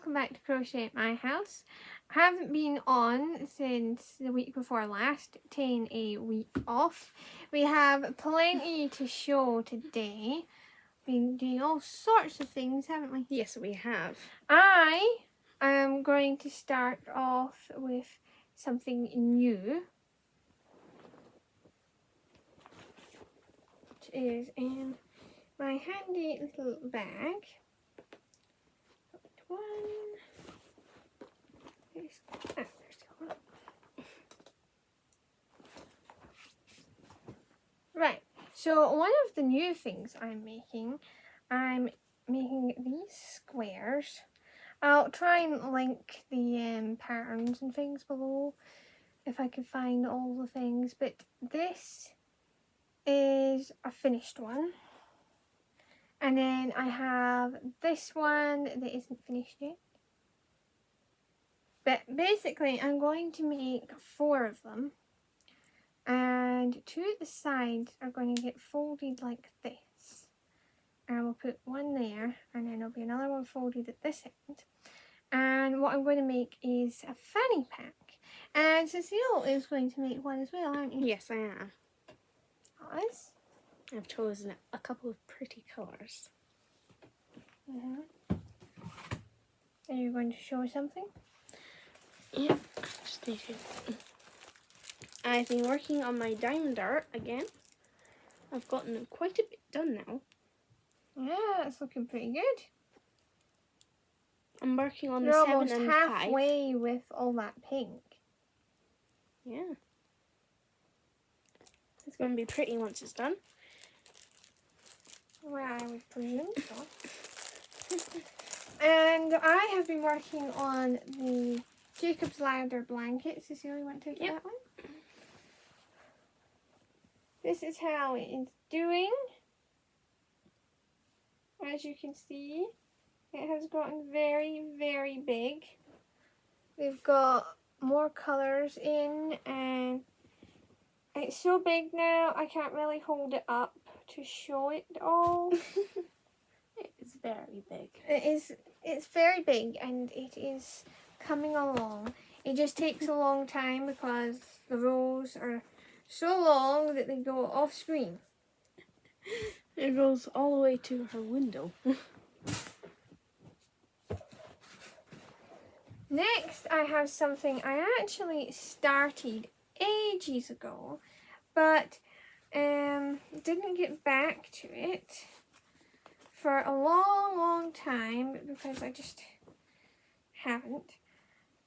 welcome back to Crochet at my house. I haven't been on since the week before last, taking a week off. We have plenty to show today. Been doing all sorts of things, haven't we? Yes, we have. I am going to start off with something new, which is in my handy little bag. One. Right, so one of the new things I'm making these squares. I'll try and link the patterns and things below if I can find all the things, but this is a finished one. And then I have this one that isn't finished yet. But basically, I'm going to make 4 of them. And 2 at the sides are going to get folded like this. And we'll put one there, and then there'll be another one folded at this end. And what I'm going to make is a fanny pack. And Cecile is going to make one as well, aren't you? Yes, I am. Nice. I've chosen a couple of pretty colours. Are you going to show something? Yeah, just need to. I've been working on my diamond art again. I've gotten quite a bit done now. Yeah, it's looking pretty good. I'm working on You're the 7 almost and halfway with all that pink. Yeah. It's going to be pretty once it's done. Well, I would presume so. And I have been working on the Jacob's Ladder blanket. Cecilia, you want to take that one? This is how it is doing. As you can see, it has gotten very, very big. We've got more colours in, and it's so big now I can't really hold it up to show it all. It's very big. It's very big, and it is coming along. It just takes a long time because the rows are so long that they go off screen. It goes all the way to her window. Next, I have something I actually started ages ago, but didn't get back to it for a long, long time because I just haven't.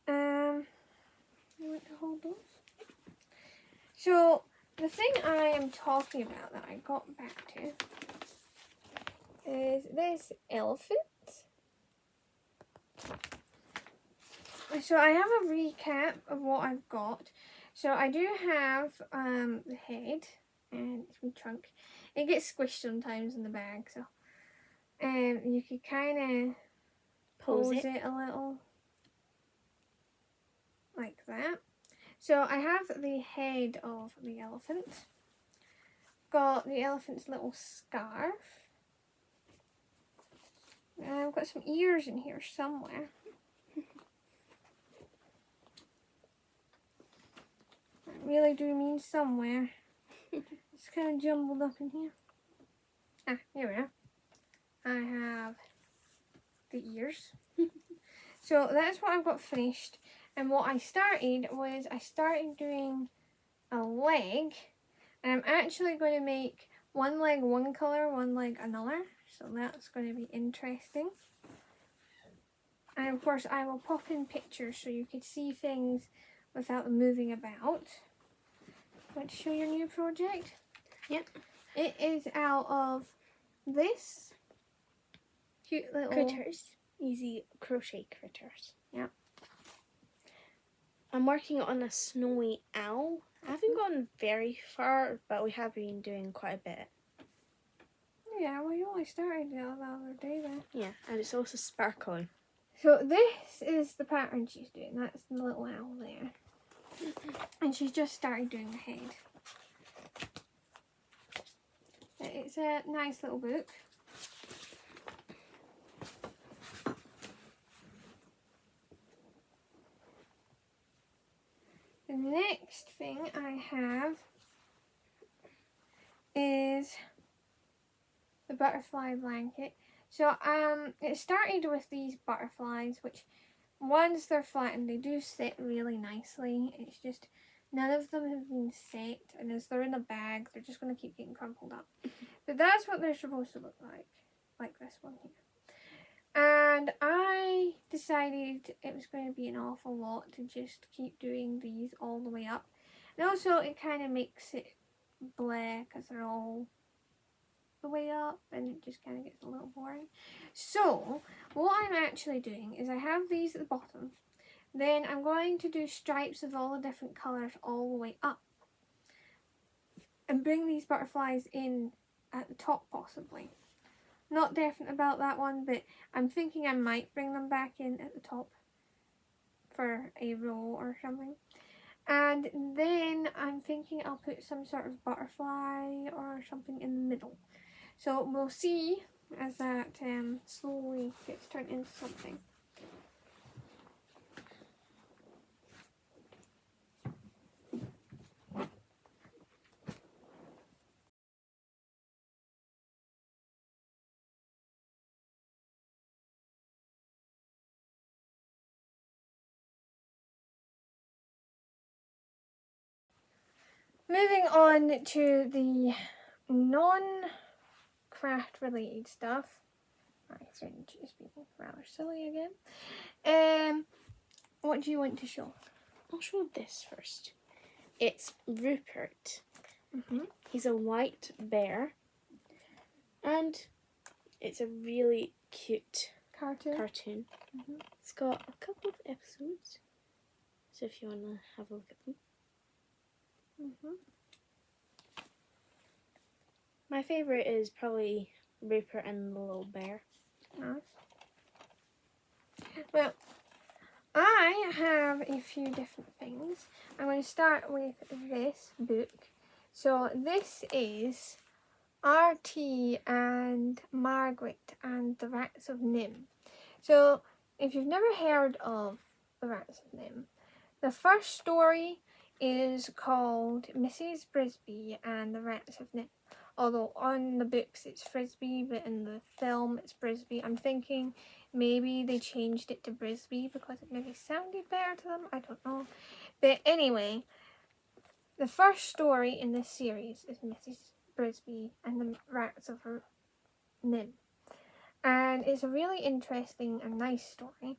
You want to hold those? So, the thing I am talking about that I got back to is this elephant. So I have a recap of what I've got. So I do have the head and the trunk. It gets squished sometimes in the bag, so you could kind of pose it a little like that. So I have the head of the elephant. Got the elephant's little scarf. And I've got some ears in here somewhere. I really do mean somewhere. It's kind of jumbled up in here. Ah, here we are. I have the ears. So that's what I've got finished. And what I started was I started doing a leg. And I'm actually going to make one leg one colour, one leg another. So that's going to be interesting. And of course I will pop in pictures so you can see things without them moving about. Want to show your new project? Yep. It is out of this cute little critters. Easy crochet critters. Yep. I'm working on a snowy owl. I haven't gotten very far, but we have been doing quite a bit. Yeah, well, you only started the other day then. Yeah, and it's also sparkling. So this is the pattern she's doing. That's the little owl there. And she's just started doing the head. It's a nice little book. next thing I have is the butterfly blanket. So it started with these butterflies, which once they're flattened they do sit really nicely. It's just none of them have been set, and as they're in a bag they're just going to keep getting crumpled up. But that's what they're supposed to look like this one here. And I decided it was going to be an awful lot to just keep doing these all the way up. And also it kind of makes it bleh because they're all the way up and it just kind of gets a little boring. So what I'm actually doing is I have these at the bottom. Then I'm going to do stripes of all the different colours all the way up. And bring these butterflies in at the top possibly. Not definite about that one, but I'm thinking I might bring them back in at the top for a row or something. And then I'm thinking I'll put some sort of butterfly or something in the middle. So we'll see as that slowly gets turned into something. Moving on to the non-craft related stuff. My fringe is being rather silly again. What do you want to show? I'll show this first. It's Rupert. Mm-hmm. He's a white bear, and it's a really cute Cartoon. Mm-hmm. It's got a couple of episodes, so if you want to have a look at them. Mm-hmm. My favourite is probably Rupert and the little bear. Nice. Well, I have a few different things. I'm going to start with this book. So this is R.T. and Margaret and the Rats of Nim. So if you've never heard of the Rats of Nim, the first story is called Mrs. Brisby and the Rats of Nim. Although on the books it's Frisbee, but in the film it's Brisby. I'm thinking maybe they changed it to Brisby because it maybe sounded better to them. I don't know. But anyway, the first story in this series is Mrs. Brisby and the Rats of Nim. And it's a really interesting and nice story.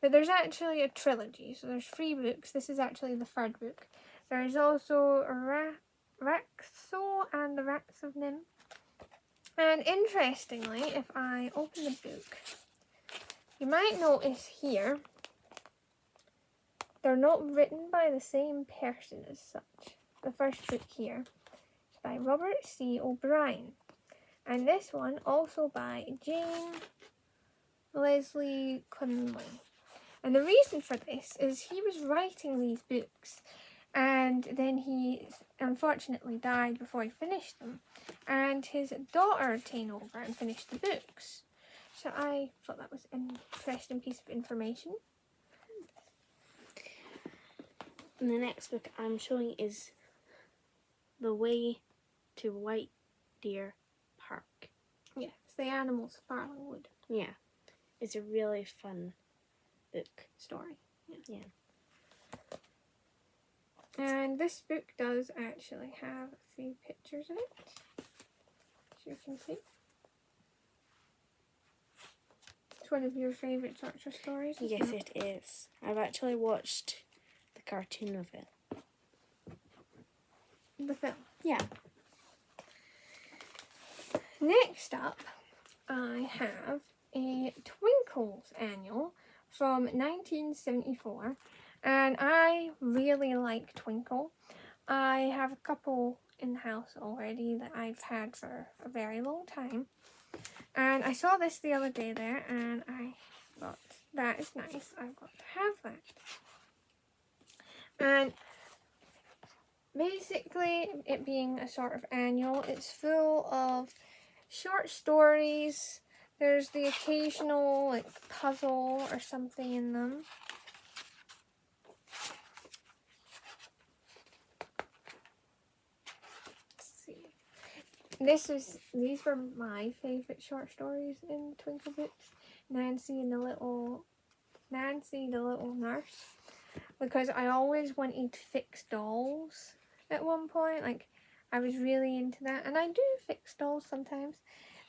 But there's actually a trilogy, so there's 3 books. This is actually the 3rd book. There's also Raxo and the Rats of Nim. And interestingly, if I open the book, you might notice here, they're not written by the same person as such. The first book here is by Robert C. O'Brien. And this one also by Jane Leslie Conway. And the reason for this is he was writing these books and then he unfortunately died before he finished them. And his daughter came over and finished the books. So I thought that was an interesting piece of information. And the next book I'm showing is The Way to White Deer Park. Yeah, it's the Animals of Farlingwood. Yeah, it's a really fun book. Story. Yeah. And this book does actually have a few pictures in it, as you can see. It's one of your favourite sorts of stories, isn't Yes, it? it is. I've actually watched the cartoon of it. The film. Yeah. Next up, I have a Twinkles annual from 1974, and I really like Twinkle. I have a couple in the house already that I've had for a very long time, and I saw this the other day there and I thought, that is nice, I've got to have that. And basically, it being a sort of annual, it's full of short stories. There's the occasional like puzzle or something in them. These were my favourite short stories in Twinkle Books. Nancy, the little nurse. Because I always wanted to fix dolls at one point. Like, I was really into that. And I do fix dolls sometimes.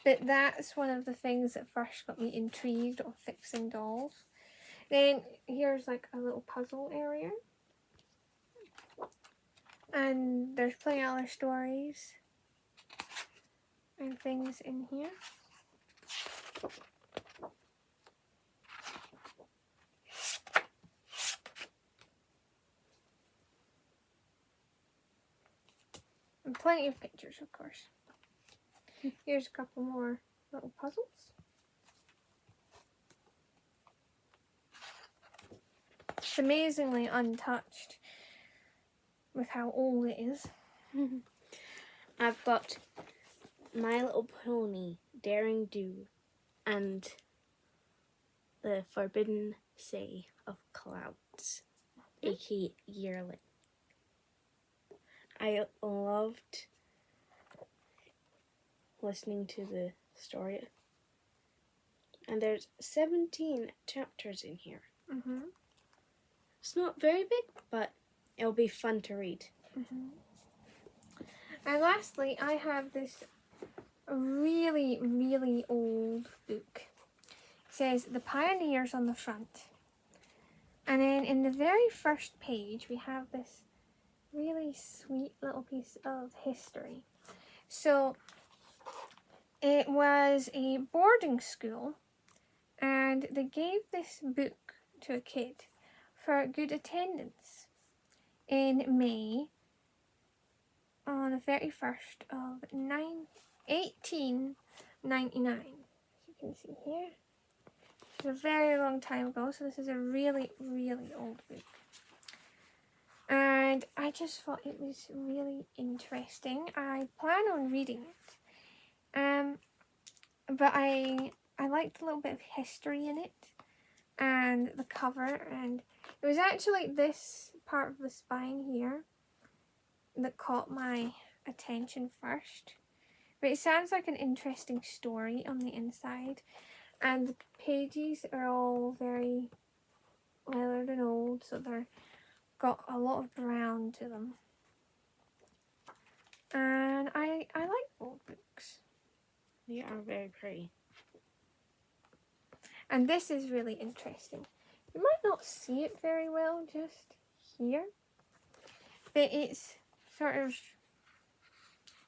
But that's one of the things that first got me intrigued of fixing dolls. Then here's like a little puzzle area. And there's plenty of other stories and things in here. And plenty of pictures, of course. Here's a couple more little puzzles. It's amazingly untouched with how old it is. I've got My Little Pony, Daring Do, and The Forbidden Say of Clouds, aka Yearling. I loved listening to the story. And there's 17 chapters in here. Mm-hmm. It's not very big, but it'll be fun to read. Mm-hmm. And lastly, I have this really, really old book. It says The Pioneers on the front. And then in the very first page, we have this really sweet little piece of history. So it was a boarding school, and they gave this book to a kid for good attendance in May on the 31st of 1899. As you can see here. It's a very long time ago, so this is a really, really old book. And I just thought it was really interesting. I plan on reading it. But I liked a little bit of history in it and the cover, and it was actually this part of the spine here that caught my attention first. But it sounds like an interesting story on the inside, and the pages are all very weathered and old, so they're got a lot of brown to them. And I like old books. They are very pretty. And this is really interesting. You might not see it very well just here, but it's sort of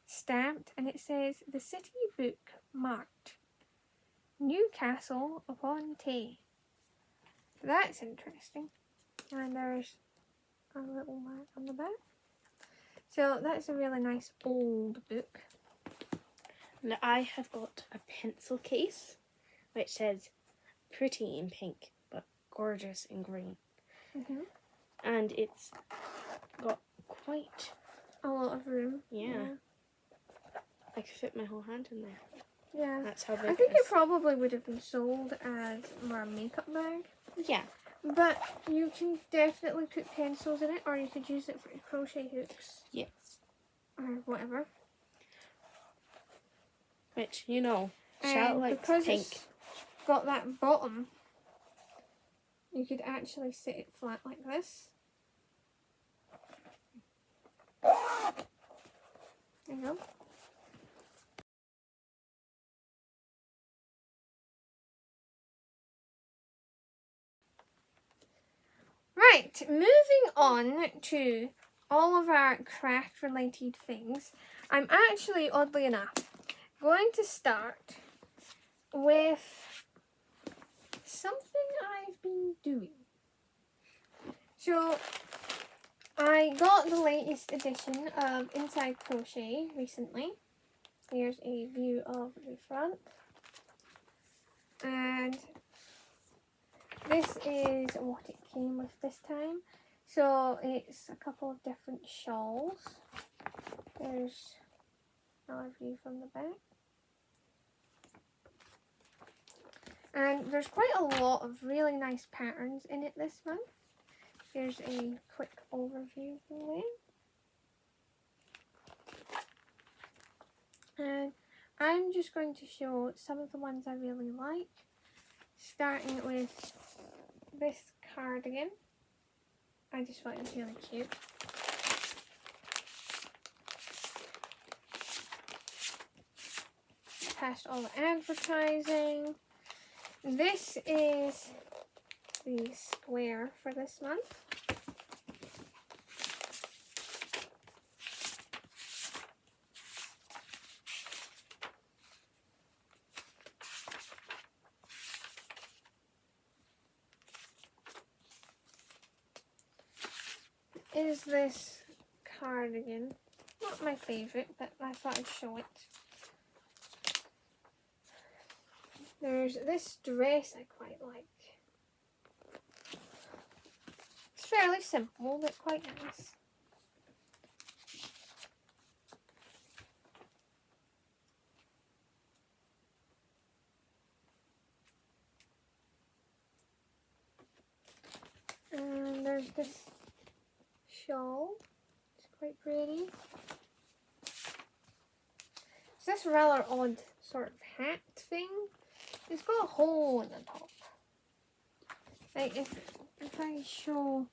stamped, and it says The City Book Marked Newcastle upon Tay. That's interesting. And there's a little mark on the back. So that's a really nice old book. And I have got a pencil case which says pretty in pink but gorgeous in green. Mm-hmm. And it's got quite a lot of room. Yeah. I could fit my whole hand in there. Yeah. That's how big I think it is. it probably would have been sold as more a makeup bag. Yeah. But you can definitely put pencils in it, or you could use it for crochet hooks. Yes. Or whatever. Which, you know, Charlotte likes because pink. It's got that bottom, you could actually sit it flat like this. There you go. Right, moving on to all of our craft related things. I'm actually, oddly enough, going to start with something I've been doing. So, I got the latest edition of Inside Crochet recently. Here's a view of the front. And this is what it came with this time. So it's a couple of different shawls. There's another view from the back. And there's quite a lot of really nice patterns in it this month. Here's a quick overview of the way. And I'm just going to show some of the ones I really like, starting with this cardigan. I just thought it was really cute. Past all the advertising. This is the square for this month. Is this cardigan. Not my favourite, but I thought I'd show it. There's this dress I quite like. It's fairly simple, but quite nice. And there's this shawl. It's quite pretty. It's this rather odd sort of hat thing. It's got a hole in the top. Like if I show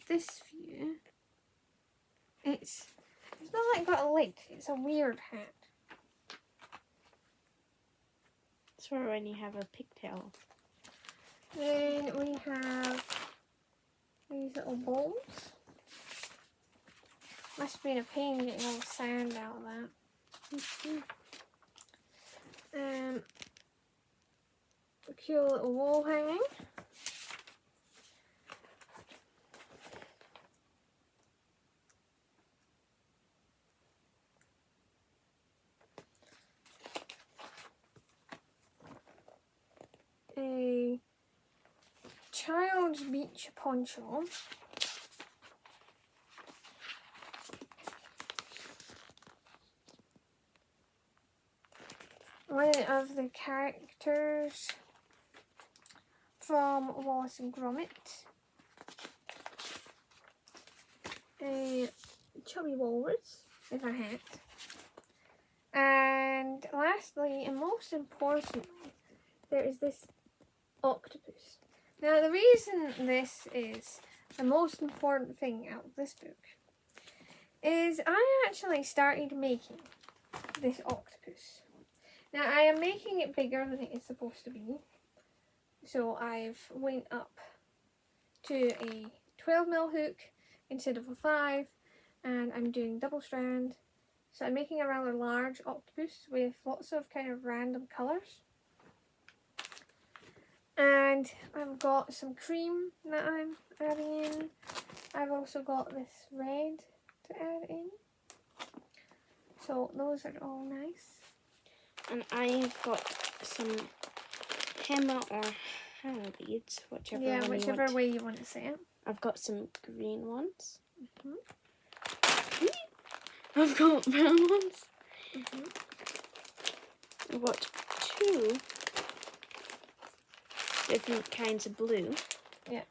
this view, it's not like got a lid. It's a weird hat. It's for when you have a pigtail. Then we have these little bowls. Must have been a pain getting all the sand out of that. A cute little wall hanging. A child's beach poncho. One of the characters from Wallace and Gromit. A chubby walrus with a hat. And lastly, and most importantly, there is this octopus. Now, the reason this is the most important thing out of this book is I actually started making this octopus. Now, I am making it bigger than it is supposed to be. So I've went up to a 12mm hook instead of a 5, and I'm doing double strand. So I'm making a rather large octopus with lots of kind of random colours. And I've got some cream that I'm adding in. I've also got this red to add in. So those are all nice. And I've got some henna or henna beads, whichever way you want to say it. I've got some green ones. Mm-hmm. I've got brown ones. Mm-hmm. I've got 2 different kinds of blue. Yeah.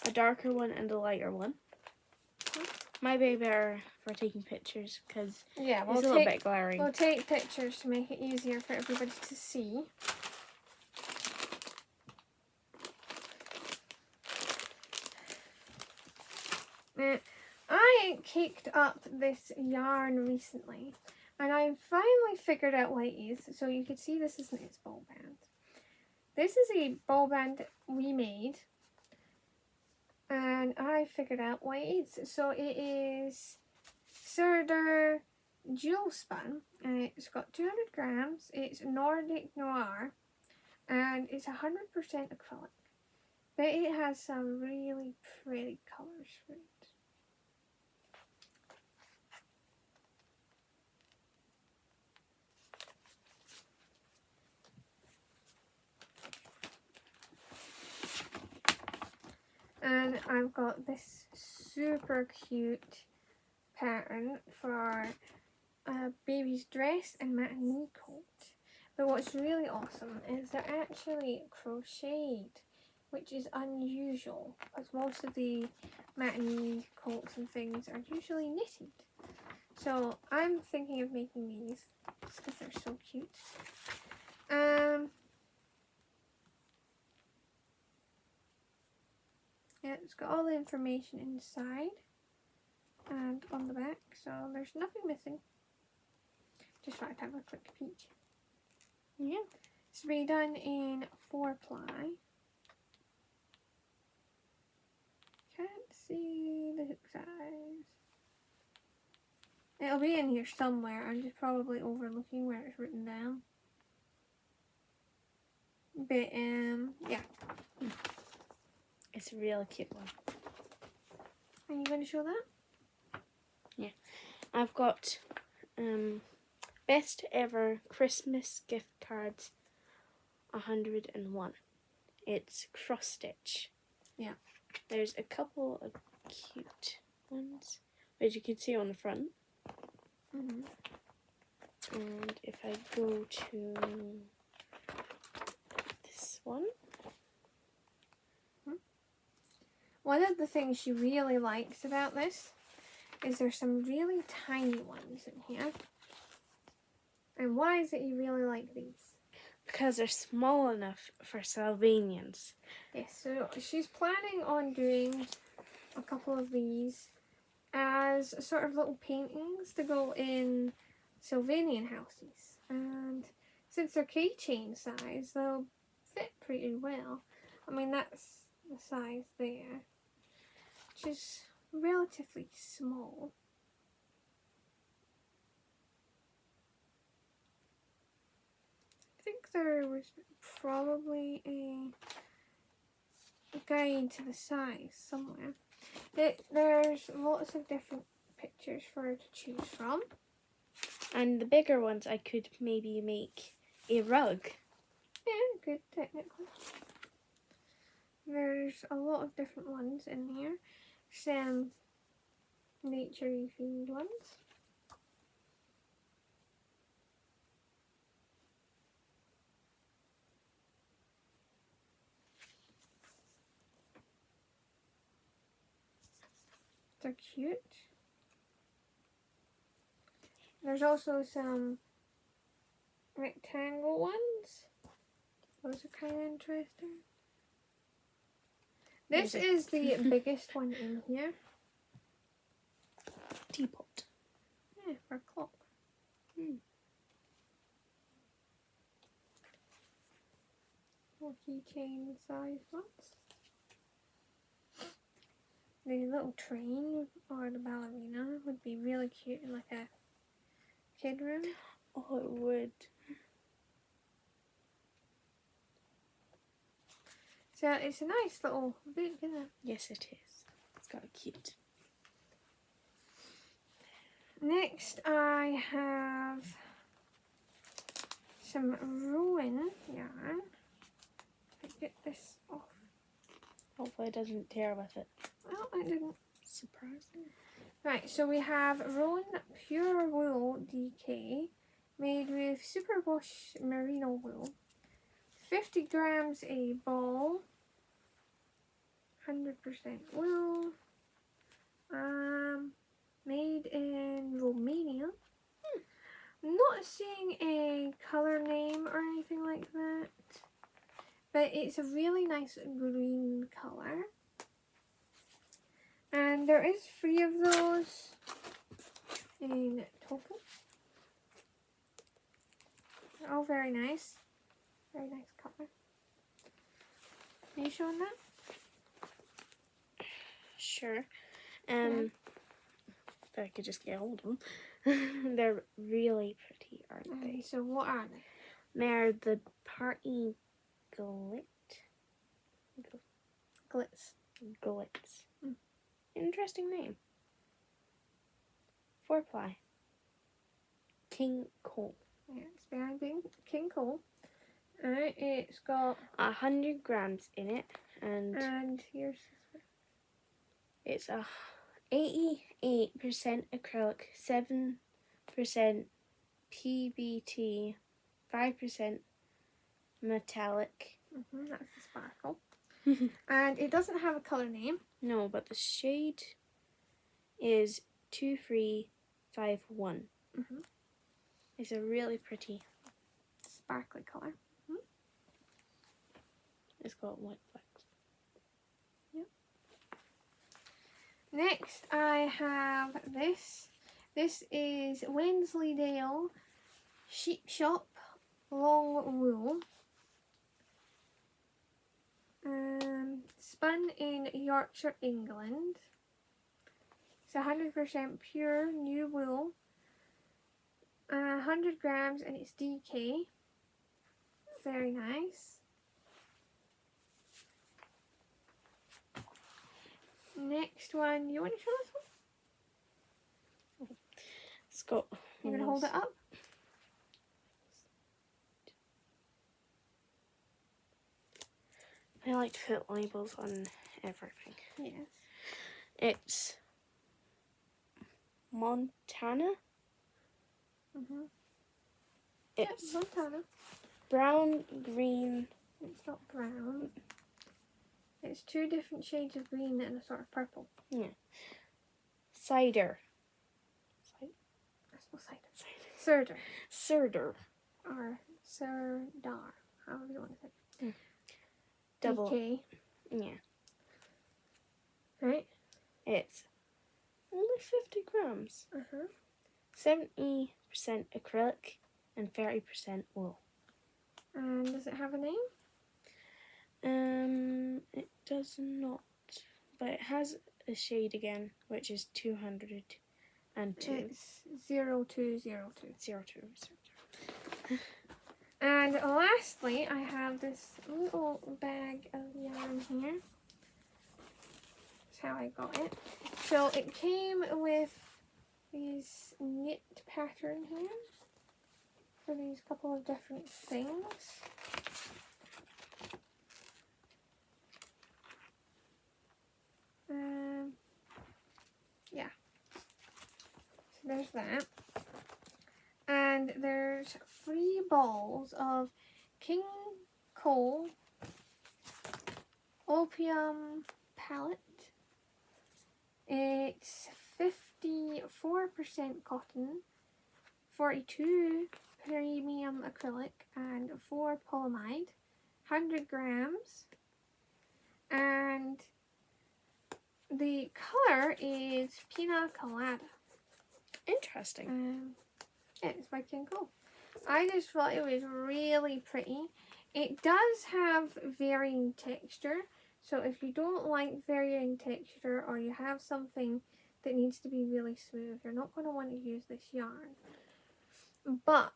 A darker one and a lighter one. Mm-hmm. My baby are for taking pictures because yeah, it's a little bit glaring. We'll take pictures to make it easier for everybody to see. I kicked up this yarn recently, and I finally figured out what it is. So you can see this isn't its ball band. This is a ball band we made, and I figured out what it is. So it is Surder Jewel Spun, and it's got 200 grams. It's Nordic Noir, and it's 100% acrylic. But it has some really pretty colours for it. And I've got this super cute pattern for a baby's dress and matinee coat. But what's really awesome is they're actually crocheted which is unusual because most of the matinee coats and things are usually knitted. So I'm thinking of making these just because they're so cute. Yeah, it's got all the information inside and on the back, so there's nothing missing. Just wanted to have a quick peek. Yeah. It's to be done in 4-ply. Can't see the hook size. It'll be in here somewhere. I'm just probably overlooking where it's written down. But yeah. It's a really cute one. Are you going to show that? Yeah. I've got best ever Christmas gift cards 101. It's cross stitch. Yeah. There's a couple of cute ones, which you can see on the front. Mm-hmm. And if I go to this one. One of the things she really likes about this is there's some really tiny ones in here. And why is it you really like these? Because they're small enough for Sylvanians. Yes, so she's planning on doing a couple of these as sort of little paintings to go in Sylvanian houses. And since they're keychain size, they'll fit pretty well. I mean, that's the size there, which is relatively small. I think there was probably a guide to the size somewhere. There's lots of different pictures for her to choose from. And the bigger ones I could maybe make a rug. Yeah, good technically. There's a lot of different ones in here. Some nature-y themed ones. They're cute. There's also some rectangle ones. Those are kind of interesting. This is the biggest one in here. Teapot. Yeah, for a clock. More keychain size ones. The little train or the ballerina would be really cute in like a kid room. Oh, it would. So it's a nice little book, isn't it? Yes, it is. It's got a cute. Next, I have some Rowan yarn. Let's get this off. Hopefully it doesn't tear with it. Well, it didn't. Surprising. Right, so we have Rowan Pure Wool DK made with superwash merino wool. 50 grams a ball. 100% wool. Made in Romania. I'm not seeing a color name or anything like that, but it's a really nice green color. And there is 3 of those in total. They're all very nice. Very nice color. Are you showing that? Sure. If I could just get hold of them. They're really pretty, aren't they? So what are they? They're the party glitz. Glitz. Interesting name. 4-ply. King Cole. Yeah, it's very big. King Cole. Alright, it's got 100 grams in it, and here's it's 88% acrylic, 7% PBT, 5% metallic. that's the sparkle. And it doesn't have a colour name. No, but the shade is 2351. Mm-hmm. It's a really pretty. Sparkly colour. It's got white flecks. Next, I have this. This is Wensleydale Sheep Shop Long Wool. Spun in Yorkshire, England. It's 100% pure new wool. 100 grams and it's DK. Very nice. Next one, you want to show this one? It's got. You're going to hold it up? I like to put labels on everything. Yes. It's Montana. Mm-hmm. It's Montana. brown, green. It's not brown. It's two different shades of green and a sort of purple. Yeah. Cider. That's not cider. Cider. Cider. Or Sirdar. However you want to say it. Double. DK. Yeah. Right? It's only 50 grams. 70% acrylic and 30% wool. And does it have a name? It does not, but it has a shade again, which is 202. It's 0202. 0202. And lastly, I have this little bag of yarn here. That's how I got it. So it came with these knit pattern here for these couple of different things. Yeah. So there's that. And there's 3 balls of King Cole Opium Palette. It's 54% cotton, 42 premium acrylic, and 4 polyamide, 100 grams. And the color is Pina Colada. Interesting. Yeah, it's by King Cole. I just thought it was really pretty. It does have varying texture, so if you don't like varying texture or you have something that needs to be really smooth, you're not going to want to use this yarn. But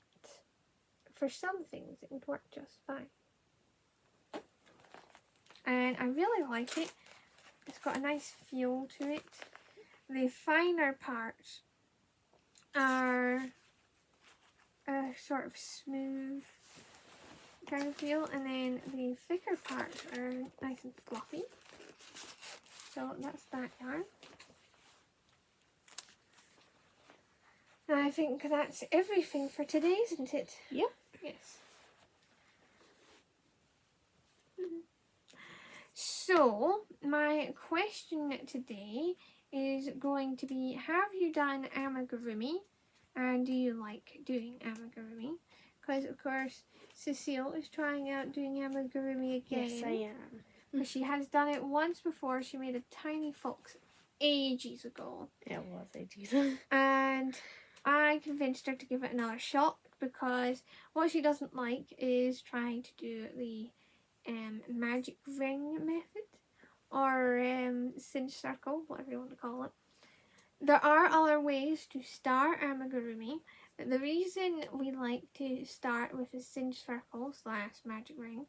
for some things, it would work just fine. And I really like it. It's got a nice feel to it. The finer parts are a sort of smooth kind of feel, and then the thicker parts are nice and fluffy. So that's that yarn. And I think that's everything for today, isn't it? Yep. Yes. So, my question today is going to be, have you done amigurumi? And do you like doing amigurumi? Because, of course, Cecile is trying out doing amigurumi again. Yes, I am. But she has done it once before. She made a tiny fox ages ago. It was ages. And I convinced her to give it another shot because what she doesn't like is trying to do the magic ring method or cinch circle, whatever you want to call it. There are other ways to start amigurumi, but the reason we like to start with a cinch circle / magic ring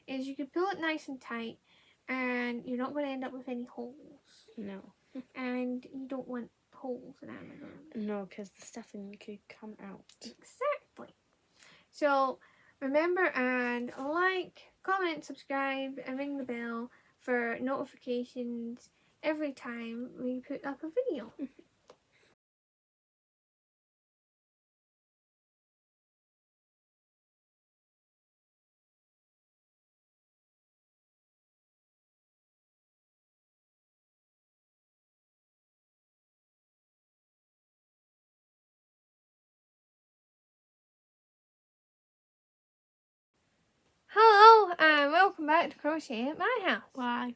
is you can pull it nice and tight and you're not going to end up with any holes. No. And you don't want holes in amigurumi. No, because the stuffing could come out. Exactly. So remember and like, comment, subscribe, and ring the bell for notifications every time we put up a video. welcome back to Crochet at my house. Why?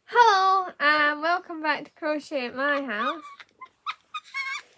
Hello, and welcome back to Crochet at my house.